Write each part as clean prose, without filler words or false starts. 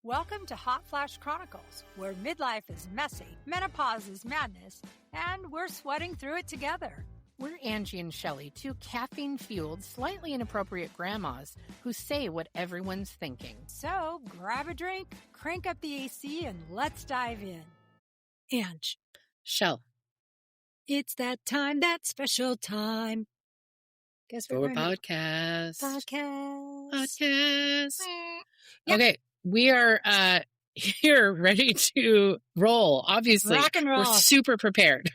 Welcome to Hot Flash Chronicles, where midlife is messy, menopause is madness, and we're sweating through it together. We're Angie and Shelly, two caffeine-fueled, slightly inappropriate grandmas who say what everyone's thinking. So grab a drink, crank up the AC, and let's dive in. Ange. Shell. It's that time, that special time. Guess what? For podcast. Podcast. Yep. Okay, we are here ready to roll, obviously. Rock and roll. We're super prepared.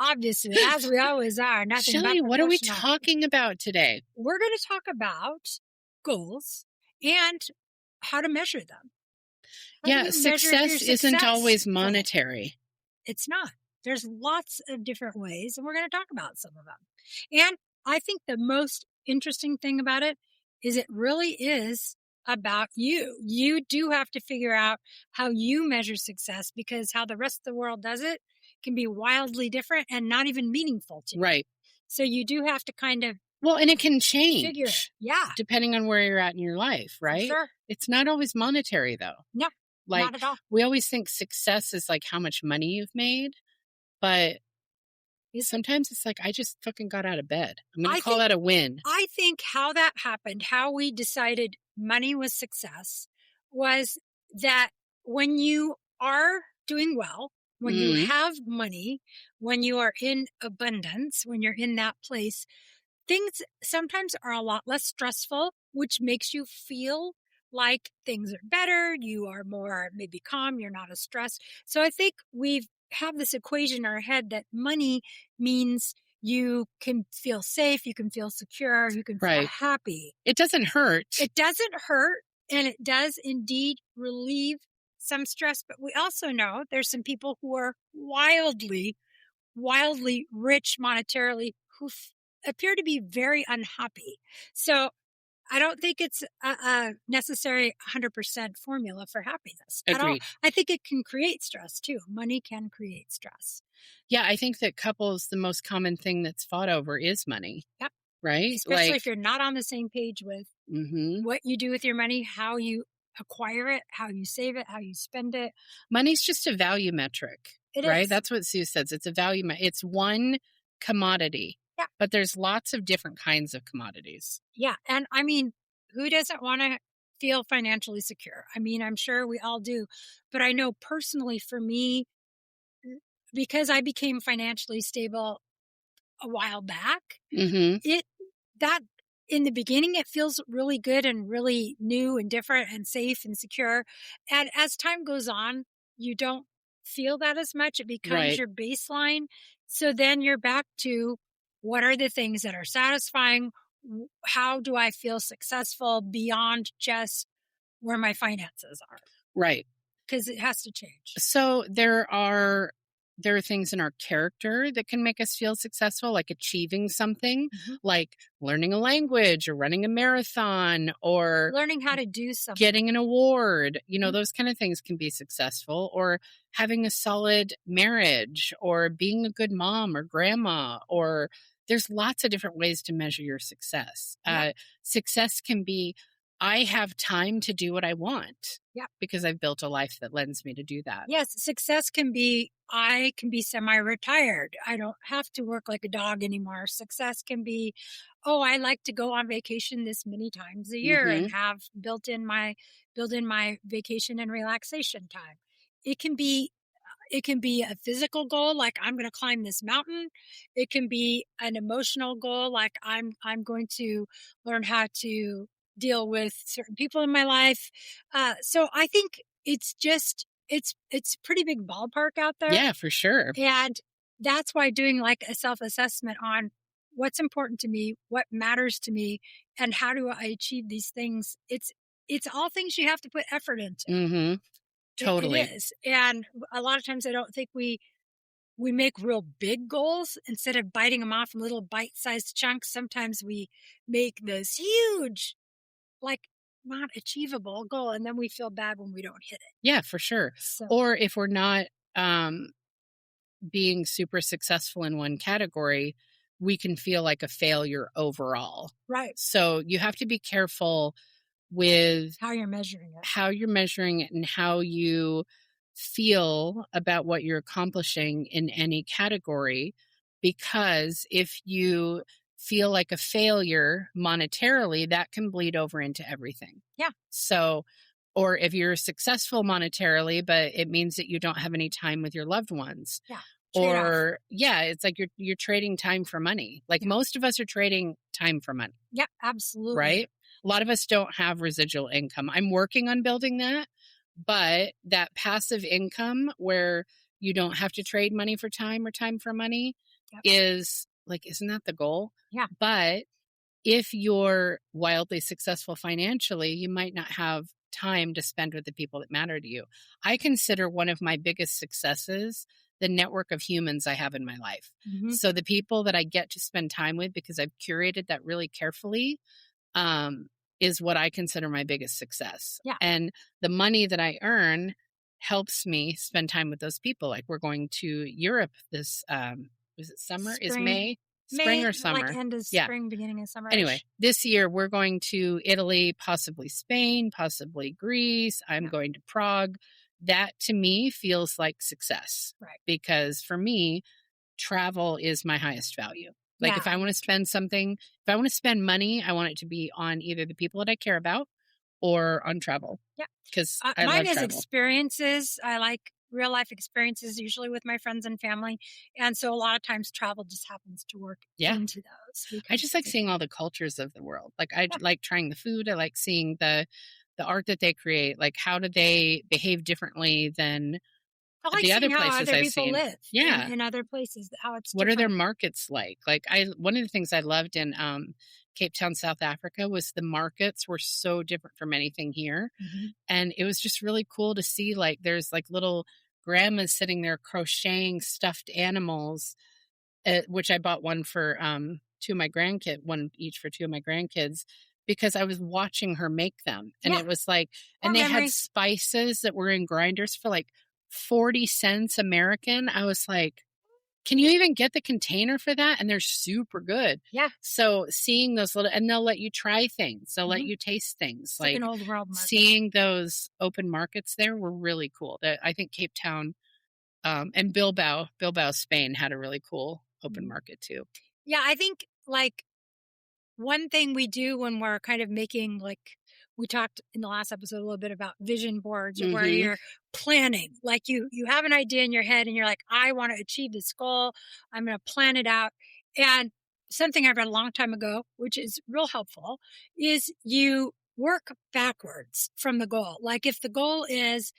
Obviously, as we always are. Nothing Shelly, but what are we professional. talking about today? We're going to talk about goals and how to measure them. How do Yeah, you measure your success isn't success? always monetary. It's not. There's lots of different ways, and we're going to talk about some of them. And I think the most interesting thing about it is it really is about you. You do have to figure out how you measure success, because how the rest of the world does it can be wildly different and not even meaningful to you. Right. So you do have to kind of Well, and it can change. figure it. Yeah. Depending on where you're at in your life, right? Sure. It's not always monetary, though. No, Like, not at all. we always think success is like how much money you've made, but sometimes it's like, I just fucking got out of bed. I'm going to call that a win. I think how that happened, how we decided money was success, was that when you are doing well, when you have money, when you are in abundance, when you're in that place, things sometimes are a lot less stressful, which makes you feel like things are better. You are more maybe calm. You're not as stressed. So I think we have this equation in our head that money means you can feel safe, you can feel secure, you can feel happy. It doesn't hurt. It doesn't hurt, and it does indeed relieve some stress. But we also know there's some people who are wildly rich monetarily who appear to be very unhappy. So I don't think it's a necessary 100% formula for happiness. Agreed. I think it can create stress too. Money can create stress. Yeah, I think that couples, the most common thing that's fought over is money. Yep. Right? Especially if you're not on the same page with what you do with your money, how you acquire it, how you save it, how you spend it. Money's just a value metric. It right? is. That's what Sue says. It's a value. It's one commodity. Yeah. But there's lots of different kinds of commodities. Yeah. And I mean, who doesn't want to feel financially secure? I mean, I'm sure we all do. But I know personally for me, because I became financially stable a while back, that in the beginning, it feels really good and really new and different and safe and secure. And as time goes on, you don't feel that as much. It becomes your baseline. So then you're back to, what are the things that are satisfying? How do I feel successful beyond just where my finances are? Right. Because it has to change. So there are things in our character that can make us feel successful, like achieving something, like learning a language or running a marathon or learning how to do something, getting an award. You know, those kind of things can be successful, or having a solid marriage, or being a good mom or grandma, or there's lots of different ways to measure your success. Success can be, I have time to do what I want. Yeah. Because I've built a life that lends me to do that. Yes. Success can be, I can be semi-retired. I don't have to work like a dog anymore. Success can be, I like to go on vacation this many times a year and have built in my vacation and relaxation time. It can be a physical goal, like I'm going to climb this mountain. It can be an emotional goal, like I'm going to learn how to deal with certain people in my life. So I think it's a pretty big ballpark out there. Yeah, for sure. And that's why doing like a self-assessment on what's important to me, what matters to me, and how do I achieve these things. It's all things you have to put effort into. Totally. It is. And a lot of times I don't think we make real big goals instead of biting them off in little bite-sized chunks. Sometimes we make this huge, like not achievable goal, and then we feel bad when we don't hit it. Yeah, for sure. So, or if we're not being super successful in one category, we can feel like a failure overall. right. So you have to be careful with How you're measuring it and how you feel about what you're accomplishing in any category. Because if you feel like a failure monetarily, that can bleed over into everything. Yeah. So, or if you're successful monetarily, but it means that you don't have any time with your loved ones. Yeah. Or it's like you're trading time for money. Like most of us are trading time for money. Yeah, absolutely. Right? A lot of us don't have residual income. I'm working on building that, but that passive income where you don't have to trade money for time or time for money is like, isn't that the goal? Yeah. But if you're wildly successful financially, you might not have time to spend with the people that matter to you. I consider one of my biggest successes the network of humans I have in my life. Mm-hmm. So the people that I get to spend time with, because I've curated that really carefully, is what I consider my biggest success. Yeah. And the money that I earn helps me spend time with those people. Like we're going to Europe this, is it summer? Is May? Spring or summer? Like end of spring, beginning of summer. Anyway, this year we're going to Italy, possibly Spain, possibly Greece. I'm going to Prague. That to me feels like success. Right. Because for me, travel is my highest value. Like if I want to spend something, if I want to spend money, I want it to be on either the people that I care about or on travel. Yeah. Because mine is experiences. I like real life experiences, usually with my friends and family. And so a lot of times travel just happens to work into those. I just like seeing all the cultures of the world. Like I like trying the food. I like seeing the art that they create. Like how do they behave differently than I like the other seeing how places other I've people seen. live in other places, how it's what different. are their markets like? Like one of the things I loved in Cape Town, South Africa was the markets were so different from anything here. Mm-hmm. And it was just really cool to see like there's like little grandmas sitting there crocheting stuffed animals, which I bought one for two of my grandkids, one each for two of my grandkids, because I was watching her make them. And it was like, and they had spices that were in grinders for like 40 cents American. I was like, can you even get the container for that? And they're super good. Yeah. So seeing those little, and they'll let you try things. They'll let you taste things. Like an old world market. Seeing those open markets there were really cool. I think Cape Town and Bilbao, Spain had a really cool open market too. Yeah. I think like one thing we do when we're kind of making, like we talked in the last episode a little bit about vision boards, where you're planning, like you have an idea in your head and you're like, I want to achieve this goal. I'm going to plan it out. And something I read a long time ago, which is real helpful, is you work backwards from the goal. Like if the goal is,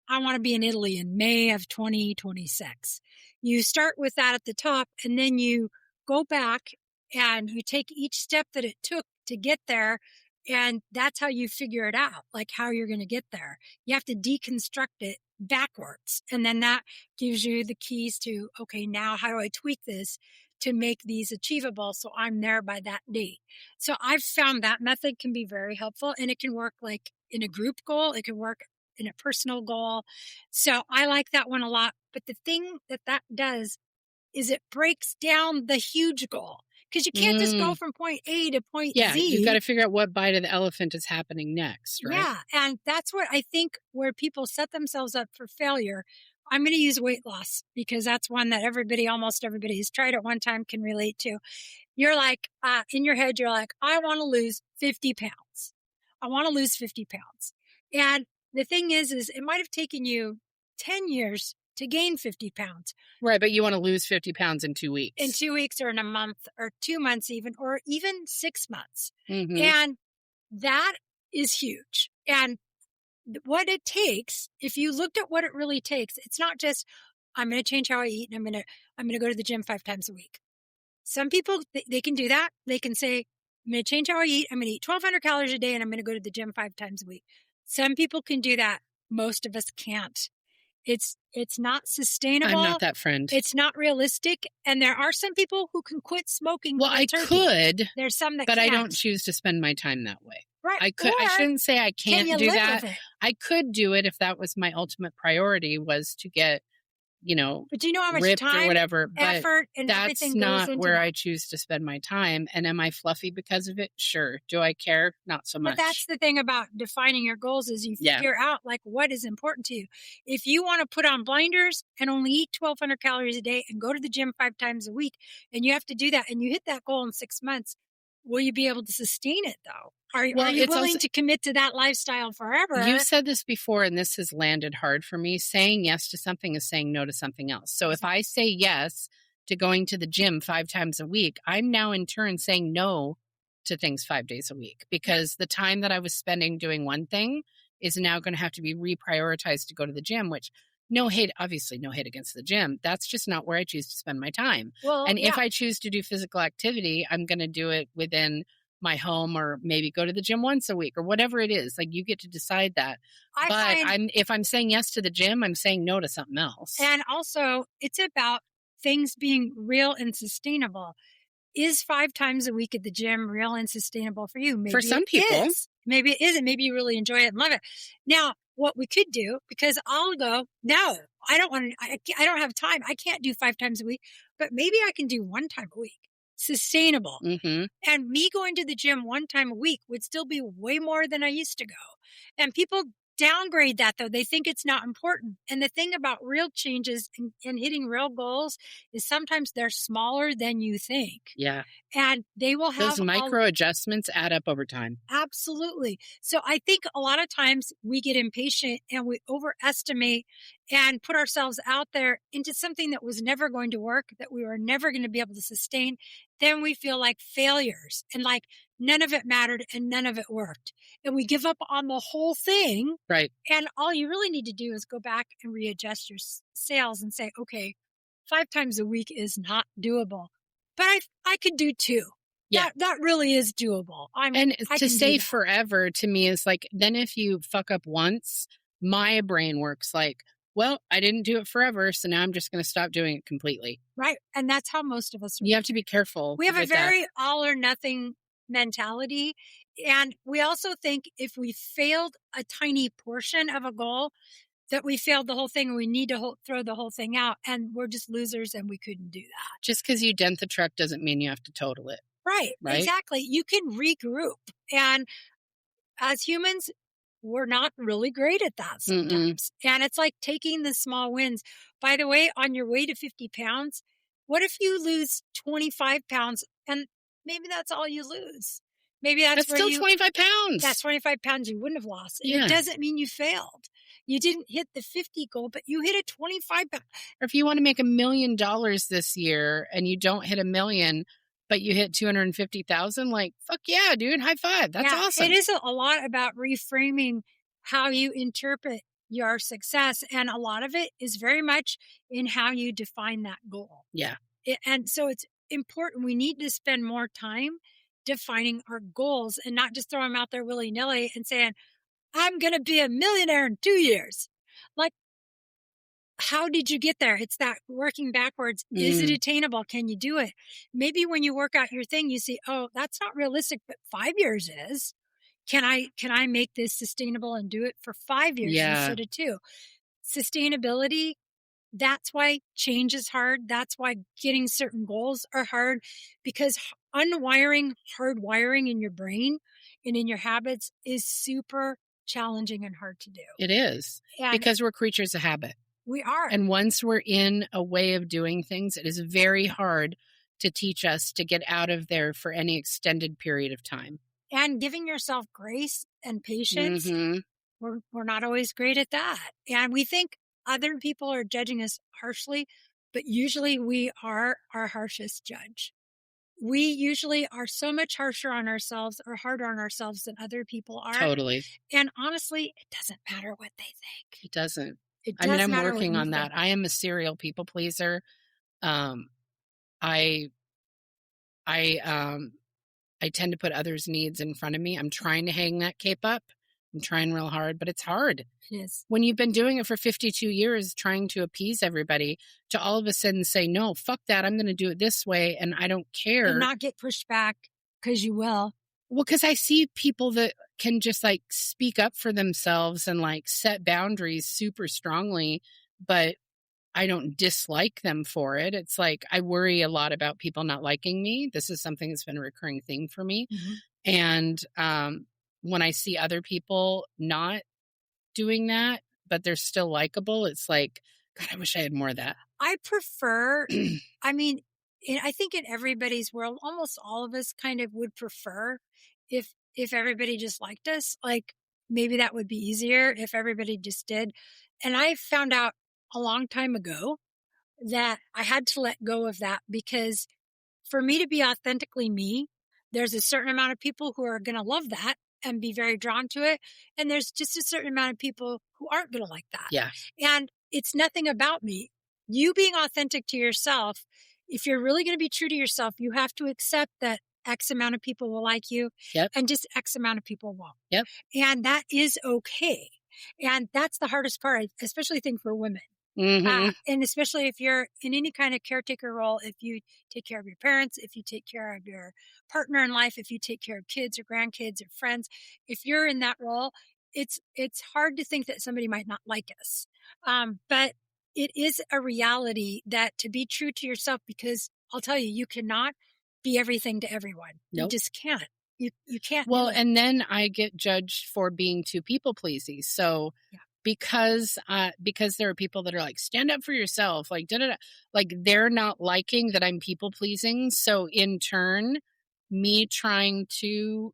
I want to be in Italy in May of 2026, you start with that at the top and then you go back and you take each step that it took to get there. And that's how you figure it out, like how you're going to get there. You have to deconstruct it backwards. And then that gives you the keys to, okay, now how do I tweak this to make these achievable so I'm there by that date? So I've found that method can be very helpful, and it can work like in a group goal. It can work in a personal goal. So I like that one a lot. But the thing that does is it breaks down the huge goal. Because you can't just go from point A to point Z. Yeah, you've got to figure out what bite of the elephant is happening next, right? Yeah, and that's what I think where people set themselves up for failure. I'm going to use weight loss because that's one that almost everybody who's tried it one time can relate to. You're like, in your head, you're like, I want to lose 50 pounds. I want to lose 50 pounds. And the thing is it might have taken you 10 years to gain 50 pounds. Right, but you want to lose 50 pounds in 2 weeks. In 2 weeks or in a month or 2 months even, or even 6 months. Mm-hmm. And that is huge. And what it takes, if you looked at what it really takes, it's not just, I'm going to change how I eat and I'm going to go to the gym 5 times a week. Some people, they can do that. They can say, I'm going to change how I eat. I'm going to eat 1,200 calories a day and I'm going to go to the gym 5 times a week. Some people can do that. Most of us can't. It's not sustainable. I'm not that friend. It's not realistic. And there are some people who can quit smoking. Well, I could. There's some that but can't. I don't choose to spend my time that way. Right. I could. I shouldn't say I can't do that. With it? I could do it if that was my ultimate priority, was to get But do you know how much ripped or time, whatever. But effort, and that's everything goes not into where that? I choose to spend my time. And am I fluffy because of it? Sure. Do I care? Not so But that's much. the thing about defining your goals is you Yeah. figure out like what is important to you. If you want to put on blinders and only eat 1,200 calories a day and go to the gym 5 times a week, and you have to do that and you hit that goal in 6 months, will you be able to sustain it though? Are Well, you it's willing also, to commit to that lifestyle forever? you've said this before, and this has landed hard for me. Saying yes to something is saying no to something else. So if I say yes to going to the gym 5 times a week, I'm now in turn saying no to things 5 days a week, because the time that I was spending doing one thing is now going to have to be reprioritized to go to the gym, which, no hate, obviously no hate against the gym. That's just not where I choose to spend my time. Well, And yeah, if I choose to do physical activity, I'm going to do it within my home, or maybe go to the gym once a week or whatever it is. Like, you get to decide that. I But find, if I'm saying yes to the gym, I'm saying no to something else. and also it's about things being real and sustainable. Is 5 times a week at the gym real and sustainable for you? Maybe For some it people. is. Maybe it isn't. Maybe you really enjoy it and love it. Now, what we could do, because I'll go, no, I don't want to, I don't have time. I can't do 5 times a week, but maybe I can do 1 time a week. Sustainable. Mm-hmm. And me going to the gym 1 time a week would still be way more than I used to go. And people downgrade that though. They think it's not important. And the thing about real changes and hitting real goals is sometimes they're smaller than you think. Yeah. And they will have Those micro adjustments add up over time. absolutely. So I think a lot of times we get impatient and we overestimate and put ourselves out there into something that was never going to work, that we were never going to be able to sustain. Then we feel like failures and like none of it mattered and none of it worked. And we give up on the whole thing. Right. And all you really need to do is go back and readjust your sales and say, okay, 5 times a week is not doable, but I could do 2. Yeah. That really is doable. And I to can say do that. forever to me is like, then if you fuck up once, my brain works like, well, I didn't do it forever, so now I'm just going to stop doing it completely. Right. And that's how most of us are. You have to be careful. We have a with that. very all or nothing mentality. And we also think if we failed a tiny portion of a goal, that we failed the whole thing and we need to throw the whole thing out. And we're just losers and we couldn't do that. Just because you dent the truck doesn't mean you have to total it. Right. Right? Exactly. You can regroup. And as humans, we're not really great at that sometimes. And it's like taking the small wins. By the way, on your way to 50 pounds, what if you lose 25 pounds and maybe that's all you lose? Maybe that's where still 25 pounds. That's 25 pounds you wouldn't have lost. Yeah. It doesn't mean you failed. You didn't hit the 50 goal, but you hit a 25 pound. Or if you want to make $1 million this year and you don't hit 1 million, but you hit 250,000, like, fuck yeah, dude, high five. That's awesome. It is a lot about reframing how you interpret your success. And a lot of it is very much in how you define that goal. Yeah. And so it's important. We need to spend more time defining our goals and not just throw them out there willy-nilly and saying, I'm going to be a millionaire in 2 years. Like, how did you get there? It's that working backwards. Is it attainable? Can you do it? Maybe when you work out your thing, you see, oh, that's not realistic, but 5 years is. Can I make this sustainable and do it for 5 years instead of 2? Sustainability, that's why change is hard. That's why getting certain goals are hard, because hardwiring in your brain and in your habits is super challenging and hard to do. It is. And because we're creatures of habit. we are. And once we're in a way of doing things, it is very hard to teach us to get out of there for any extended period of time. And giving yourself grace and patience, we're not always great at that. And we think other people are judging us harshly, but usually we are our harshest judge. We usually are so much harsher on ourselves or harder on ourselves than other people are. Totally. And honestly, it doesn't matter what they think. It doesn't. It I does mean, I'm matter what working you on that. think. I am a serial people pleaser. I tend to put others' needs in front of me. I'm trying to hang that cape up. I'm trying real hard, but it's hard. It is. When you've been doing it for 52 years, trying to appease everybody, to all of a sudden say, no, fuck that. I'm going to do it this way. And I don't care. And not get pushed back, because you will. Well, because I see people that can just like speak up for themselves and like set boundaries super strongly, but I don't dislike them for it. It's like I worry a lot about people not liking me. This is something that's been a recurring theme for me. Mhm. And when I see other people not doing that, but they're still likable, it's like, God, I wish I had more of that. I prefer, I mean, I think in everybody's world, almost all of us kind of would prefer if everybody just liked us. Like maybe that would be easier if everybody just did. And I found out a long time ago that I had to let go of that because for me to be authentically me, there's a certain amount of people who are going to love that and be very drawn to it. And there's just a certain amount of people who aren't going to like that. Yeah. And it's nothing about me. You being authentic to yourself, if you're really going to be true to yourself, you have to accept that X amount of people will like you Yep. and just X amount of people won't. Yep. And that is okay. And that's the hardest part, especially I think for women. Mm-hmm. And especially if you're in any kind of caretaker role, if you take care of your parents, if you take care of your partner in life, if you take care of kids or grandkids or friends, if you're in that role, it's hard to think that somebody might not like us. But it is a reality that to be true to yourself, because I'll tell you, you cannot be everything to everyone. You Nope. just can't. You can't. Well, do it. and then I get judged for being too people pleasy. So Yeah. because there are people that are like, stand up for yourself, like da da da, like they're not liking that I'm people pleasing. So in turn, me trying to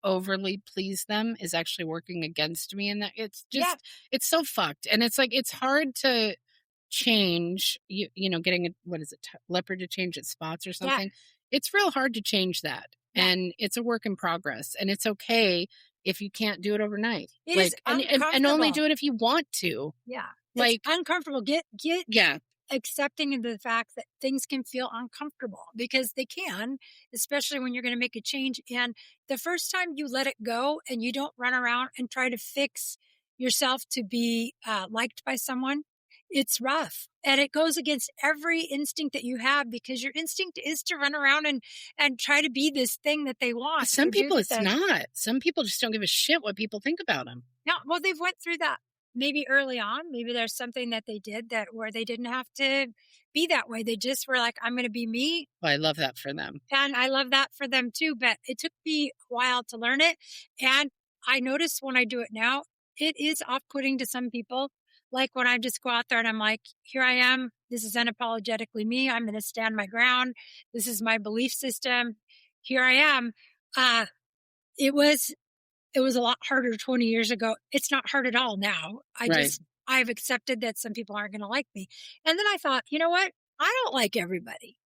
overly please them is actually working against me, and that it's just Yeah. it's so fucked. And it's like it's hard to change getting a what is it, leopard to change its spots or Yeah. something. It's real hard to change that. Yeah. And it's a work in progress, and it's okay if you can't do it overnight. It is Like and only uncomfortable. do it if you want to. Yeah. It's Like uncomfortable. Get yeah, accepting of the fact that things can feel uncomfortable because they can, especially when you're going to make a change. And the first time you let it go and you don't run around and try to fix yourself to be liked by someone, it's rough. And it goes against every instinct that you have because your instinct is to run around and try to be this thing that they want. some Or do people the it's thing. not. Some people just don't give a shit what people think about them. Yeah, well, they've went through that maybe early on. Maybe there's something that they did that where they didn't have to be that way. They just were like, I'm going to be me. Well, I love that for them. And I love that for them too. But it took me a while to learn it. And I notice when I do it now, it is off putting to some people. Like when I just go out there and I'm like, here I am. This is unapologetically me. I'm going to stand my ground. This is my belief system. Here I am. It was it was a lot harder 20 years ago. It's not hard at all now. Right. I've accepted that some people aren't going to like me. And then I thought, you know what? I don't like everybody.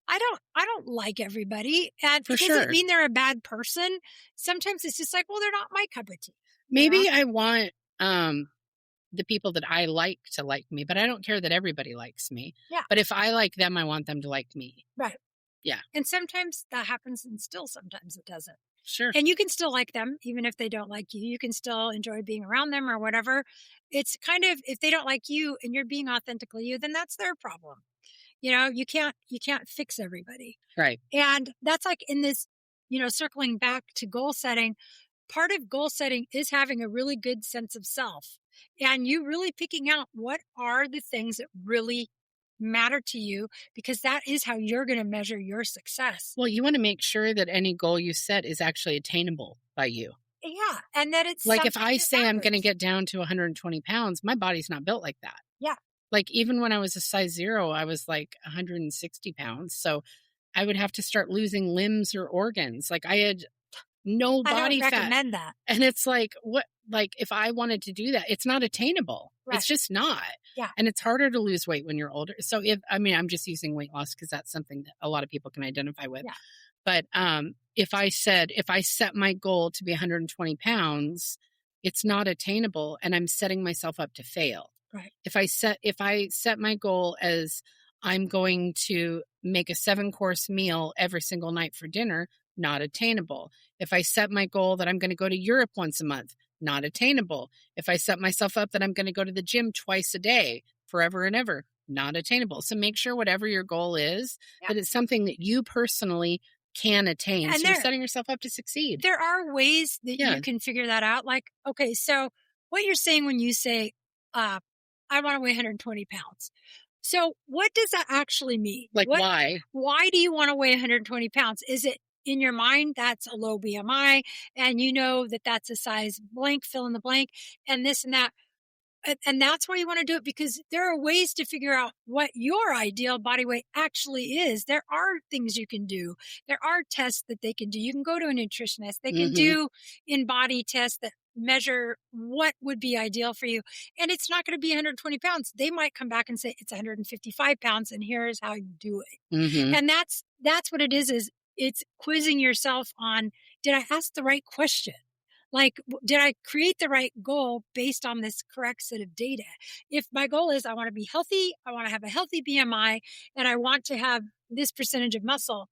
I don't like everybody. And For it doesn't sure. mean they're a bad person. Sometimes it's just like, well, they're not my cup of tea. Maybe I want the people that I like to like me, but I don't care that everybody likes me. Yeah. But if I like them, I want them to like me. Right. Yeah. And sometimes that happens and still sometimes it doesn't. Sure. And you can still like them, even if they don't like you. You can still enjoy being around them or whatever. It's kind of, if they don't like you and you're being authentically you, then that's their problem. You can't fix everybody. Right. And that's like in this, circling back to goal setting, part of goal setting is having a really good sense of self and you really picking out what are the things that really matter to you, because that is how you're going to measure your success. Well, you want to make sure that any goal you set is actually attainable by you. Yeah. And that it's like if I something say I'm going to matters. get down to 120 pounds, my body's not built like that. Yeah. Like even when I was a size 0, I was like 160 pounds. So I would have to start losing limbs or organs. Like I had no body I don't fat. recommend that. And it's like, what, like if I wanted to do that, it's not attainable. Right. It's just not. Yeah. And it's harder to lose weight when you're older. So I'm just using weight loss because that's something that a lot of people can identify with. Yeah. But if I set my goal to be 120 pounds, it's not attainable and I'm setting myself up to fail. Right. If I set my goal as I'm going to make a 7-course meal every single night for dinner, not attainable. If I set my goal that I'm going to go to Europe once a month, not attainable. If I set myself up that I'm going to go to the gym twice a day, forever and ever, not attainable. So make sure whatever your goal is, that it's something that you personally can attain. And so you're setting yourself up to succeed. There are ways that you can figure that out. Like, okay, so what you're saying when you say I want to weigh 120 pounds. So what does that actually mean? Like, why? Why do you want to weigh 120 pounds? Is it in your mind that's a low BMI and you know that that's a size blank, fill in the blank, and this and that? And that's why you want to do it, because there are ways to figure out what your ideal body weight actually is. There are things you can do. There are tests that they can do. You can go to a nutritionist. They can do in-body tests that measure what would be ideal for you. And it's not going to be 120 pounds. They might come back and say it's 155 pounds and here's how you do it. And that's what it is it's quizzing yourself on, did I ask the right question? Like, did I create the right goal based on this correct set of data? If my goal is I want to be healthy, I want to have a healthy BMI, and I want to have this percentage of muscle,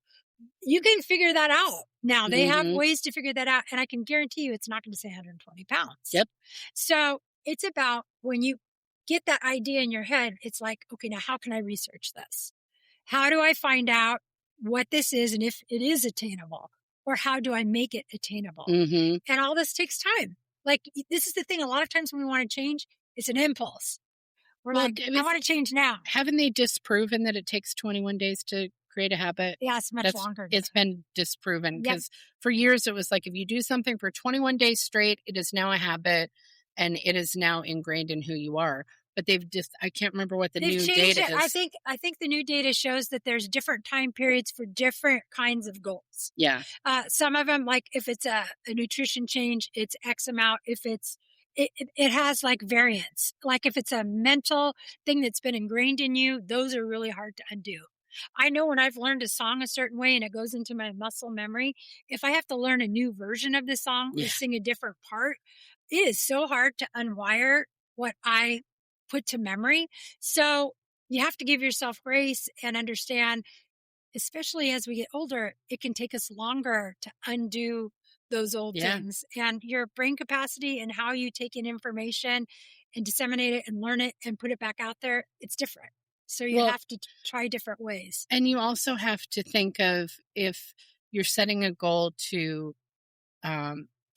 you can figure that out. Now, they have ways to figure that out, and I can guarantee you it's not going to say 120 pounds. Yep. So it's about when you get that idea in your head, it's like, okay, now how can I research this? How do I find out what this is and if it is attainable? Or how do I make it attainable? And all this takes time. Like, this is the thing. A lot of times when we want to change, it's an impulse. We're like, I want to change now. Haven't they disproven that it takes 21 days to create a habit? Yeah, it's much longer. It's been disproven because for years it was like, if you do something for 21 days straight, it is now a habit and it is now ingrained in who you are. But I can't remember what the new data is. I think the new data shows that there's different time periods for different kinds of goals. Yeah. Some of them, like if it's a nutrition change, it's X amount. If it has like variance. Like if it's a mental thing that's been ingrained in you, those are really hard to undo. I know when I've learned a song a certain way and it goes into my muscle memory, if I have to learn a new version of the song or sing a different part, it is so hard to unwire what I put to memory. So you have to give yourself grace and understand, especially as we get older, it can take us longer to undo those old things. And your brain capacity and how you take in information and disseminate it and learn it and put it back out there, it's different. So you have to try different ways. And you also have to think of, if you're setting a goal to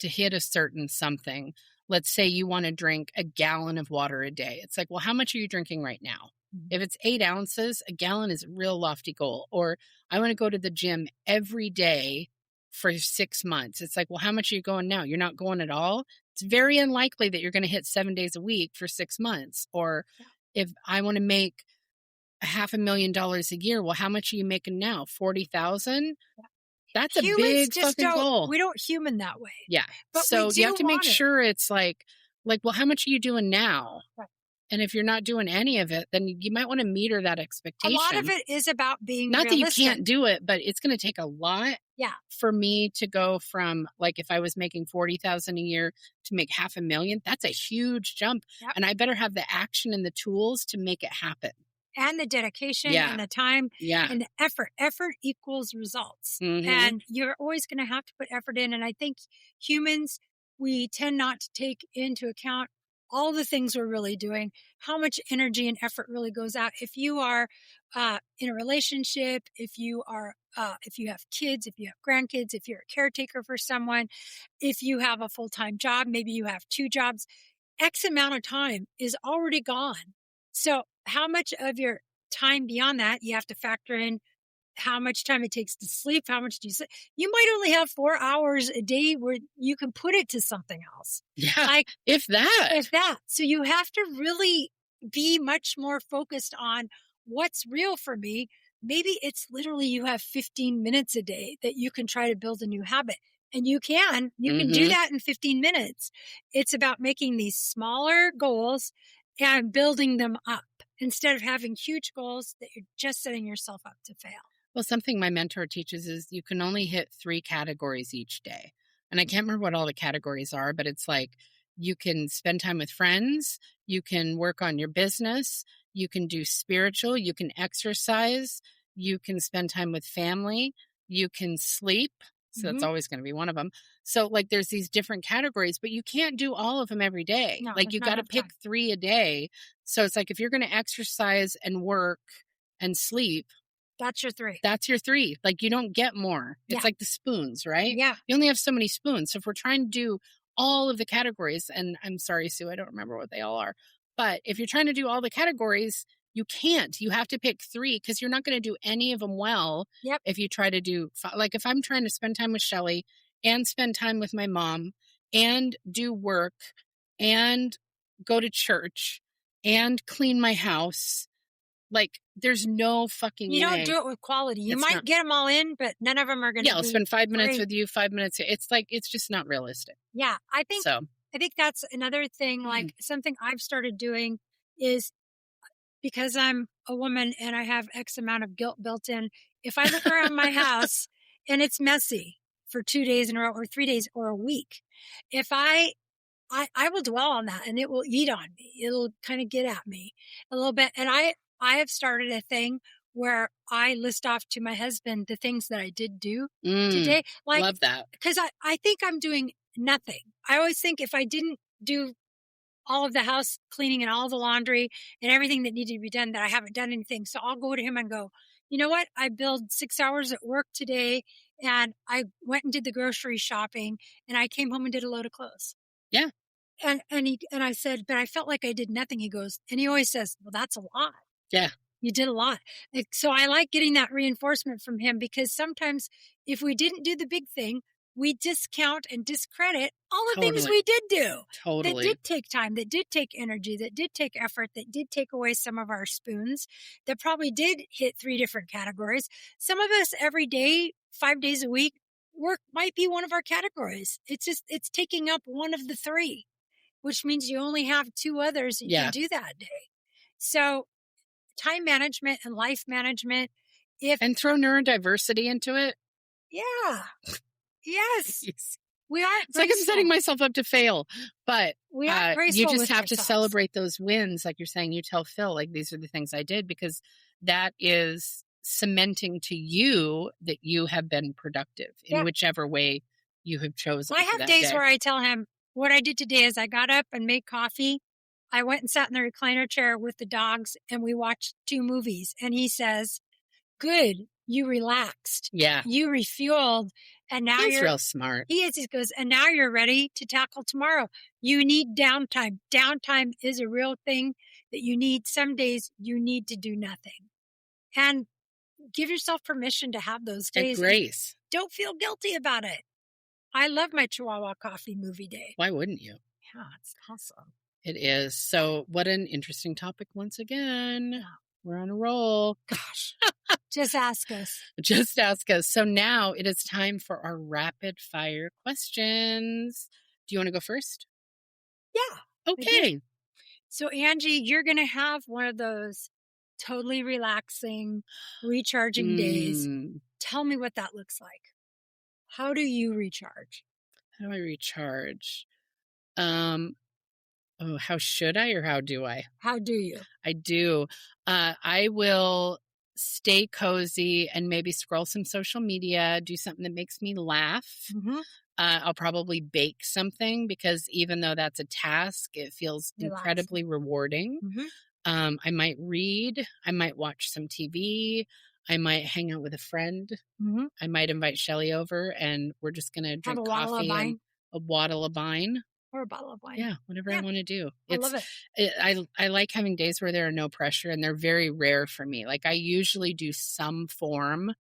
hit a certain something. Let's say you want to drink a gallon of water a day. It's like, well, how much are you drinking right now? If it's 8 ounces, a gallon is a real lofty goal. Or I want to go to the gym every day for 6 months. It's like, well, how much are you going now? You're not going at all. It's very unlikely that you're going to hit 7 days a week for 6 months. Or if I want to make $500,000 a year, well, how much are you making now? 40,000? That's a big fucking goal. We don't human that way. Yeah. But so you have to make sure it's like, well, how much are you doing now? Right. And if you're not doing any of it, then you might want to meter that expectation. A lot of it is about being not realistic. That you can't do it, but it's going to take a lot for me to go from, like, if I was making 40,000 a year to make $500,000, that's a huge jump. Yep. And I better have the action and the tools to make it happen. And the dedication and the time and the effort. Effort equals results. And you're always going to have to put effort in. And I think humans, we tend not to take into account all the things we're really doing, how much energy and effort really goes out. If you are in a relationship, if you have kids, if you have grandkids, if you're a caretaker for someone, if you have a full-time job, maybe you have 2 jobs, X amount of time is already gone. So how much of your time beyond that, you have to factor in how much time it takes to sleep, how much do you sleep. You might only have 4 hours a day where you can put it to something else. Yeah, like, if that. So you have to really be much more focused on what's real for me. Maybe it's literally you have 15 minutes a day that you can try to build a new habit. And you can do that in 15 minutes. It's about making these smaller goals and building them up instead of having huge goals that you're just setting yourself up to fail. Well, something my mentor teaches is you can only hit 3 categories each day. And I can't remember what all the categories are, but it's like you can spend time with friends, you can work on your business, you can do spiritual, you can exercise, you can spend time with family, you can sleep. So that's always going to be one of them. So like there's these different categories, but you can't do all of them every day. No, like you got to pick 3 a day. So it's like if you're going to exercise and work and sleep, that's your 3. That's your 3. Like you don't get more. It's like the spoons, right? Yeah. You only have so many spoons. So if we're trying to do all of the categories, and I'm sorry, Sue, I don't remember what they all are, But if you're trying to do all the categories, you can't. You have to pick 3 because you're not going to do any of them well. Yep. If you try to do, like, if I'm trying to spend time with Shelly and spend time with my mom and do work and go to church and clean my house, like, there's no fucking You don't way. do it with quality. You It's might not. get them all in, but none of them are going to Yeah, I'll be spend 5 minutes great. with you, 5 minutes. It's like, it's just not realistic. Yeah, I think So, that's another thing. Like something I've started doing is, because I'm a woman and I have X amount of guilt built in, if I look around my house and it's messy for 2 days in a row or 3 days or a week, if I will dwell on that and it will eat on me. It'll kind of get at me a little bit. And I have started a thing where I list off to my husband the things that I did do today. Like, love that. because I think I'm doing nothing. I always think if I didn't do all of the house cleaning and all the laundry and everything that needed to be done, that I haven't done anything. So I'll go to him and go, you know what? I billed 6 hours at work today and I went and did the grocery shopping and I came home and did a load of clothes. Yeah. And I said, but I felt like I did nothing. He goes, and he always says, well, that's a lot. Yeah. You did a lot. So I like getting that reinforcement from him, because sometimes if we didn't do the big thing, we discount and discredit all the things we did do. Totally. That did take time, that did take energy, that did take effort, that did take away some of our spoons, that probably did hit 3 different categories. Some of us every day, 5 days a week, work might be one of our categories. It's taking up one of the 3, which means you only have 2 others you can do that day. So time management and life management. And throw neurodiversity into it. Yeah. Yes. We aren't It's like I'm setting myself up to fail, but we aren't graceful. You just with have ourselves. to celebrate those wins. Like you're saying, you tell Phil, like, these are the things I did, because that is cementing to you that you have been productive in whichever way you have chosen. I have days where I tell him what I did today is I got up and made coffee. I went and sat in the recliner chair with the dogs and we watched 2 movies. And he says, good, you relaxed. Yeah. You refueled. And now He's real smart. He is. He goes, and now you're ready to tackle tomorrow. You need downtime. Downtime is a real thing that you need. Some days you need to do nothing. And give yourself permission to have those days. And grace. Don't feel guilty about it. I love my Chihuahua coffee movie day. Why wouldn't you? Yeah, it's awesome. It is. So what an interesting topic once again. Yeah. We're on a roll. Gosh. Just ask us. Just ask us. So now it is time for our rapid fire questions. Do you want to go first? Yeah. Okay. So Angie, you're going to have one of those totally relaxing, recharging days. Tell me what that looks like. How do you recharge? How do I recharge? How should I or how do I? How do you? I do. I will stay cozy and maybe scroll some social media, do something that makes me laugh. Mm-hmm. I'll probably bake something, because even though that's a task, it feels incredibly rewarding. Mm-hmm. I might read. I might watch some TV. I might hang out with a friend. Mm-hmm. I might invite Shelly over and we're just going to drink coffee and a bottle of wine. Or a bottle of wine. Yeah, whatever I want to do. I love it. I like having days where there are no pressure, and they're very rare for me. Like, I usually do some form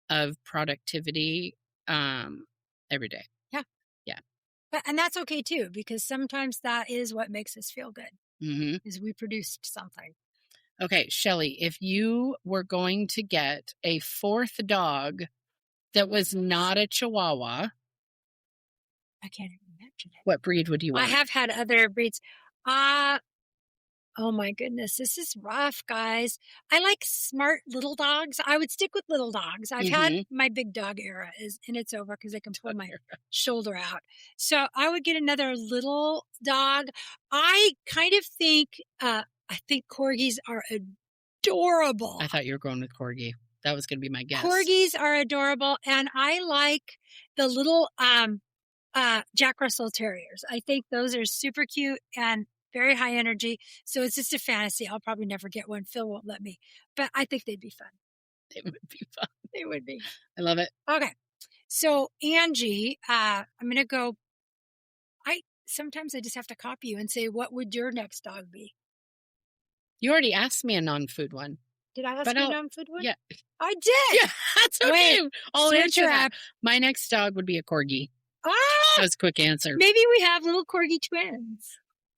of productivity every day. Yeah. Yeah. And that's okay too, because sometimes that is what makes us feel good. Mm-hmm. Is we produced something. Okay, Shelly, if you were going to get a 4th dog that was not a Chihuahua, I can't even imagine it. What breed would you want? I have had other breeds. Oh my goodness, this is rough, guys. I like smart little dogs. I would stick with little dogs. I've had my big dog era, and it's over because I can pull my shoulder out. So I would get another little dog. I kind of think, I think corgis are adorable. I thought you were going with corgi. That was going to be my guess. Corgis are adorable, and I like the little Jack Russell Terriers. I think those are super cute and very high energy. So it's just a fantasy. I'll probably never get one. Phil won't let me, but I think they'd be fun. They would be fun. They would be. I love it. Okay. So Angie, I'm going to go. Sometimes I just have to copy you and say, what would your next dog be? You already asked me a non-food one. Did I ask But you I'll- non-food one? Yeah. I did. Yeah, that's okay. Wait, I'll switch answer her that. up. My next dog would be a corgi. Ah, That was a quick answer. maybe we have little corgi twins.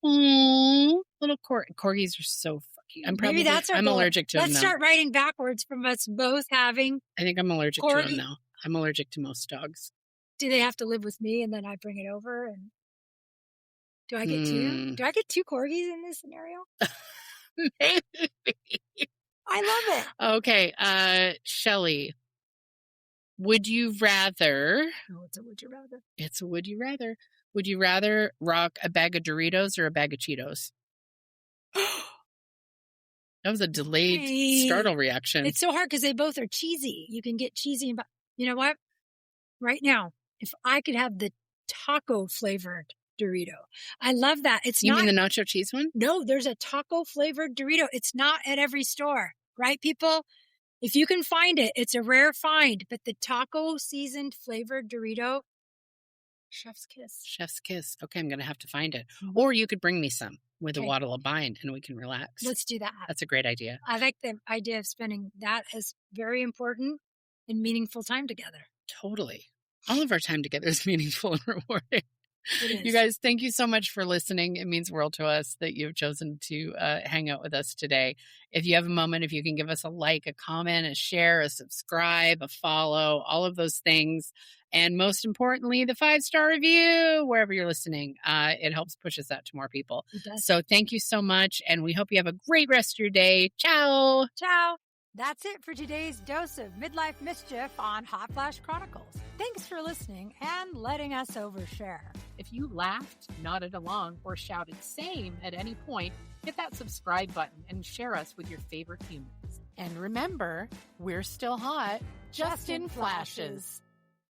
Oh, little corgis are so fucking. Maybe that's our I'm goal. allergic to them Let's now. start writing backwards from us both having. I think I'm allergic to corgi. them now. I'm allergic to most dogs. Do they have to live with me and then I bring it over? And do I get two? Do I get two corgis in this scenario? Maybe. I love it. Okay, Shelly, would you rather? Oh, it's a would you rather. It's a would you rather. Would you rather rock a bag of Doritos or a bag of Cheetos? That was a delayed startle reaction. It's so hard because they both are cheesy. You can get cheesy. And you know what? Right now, if I could have the taco flavored Dorito, I love that. It's You not. mean the nacho cheese one? No, there's a taco flavored Dorito. It's not at every store, right, people? If you can find it, it's a rare find. But the taco seasoned flavored Dorito, chef's kiss. Chef's kiss. Okay, I'm going to have to find it. Mhm. Or you could bring me some with a Okay. Waddle of Bind and we can relax. Let's do that. That's a great idea. I like the idea of spending that as very important and meaningful time together. Totally. All of our time together is meaningful and rewarding. It is. You guys, thank you so much for listening. It means the world to us that you've chosen to hang out with us today. If you have a moment, if you can give us a like, a comment, a share, a subscribe, a follow, all of those things. And most importantly, the 5-star review, wherever you're listening. It helps push us out to more people. It does. So thank you so much. And we hope you have a great rest of your day. Ciao. Ciao. That's it for today's dose of midlife mischief on Hot Flash Chronicles. Thanks for listening and letting us overshare. If you laughed, nodded along, or shouted same at any point, hit that subscribe button and share us with your favorite humans. And remember, we're still hot, just in flashes.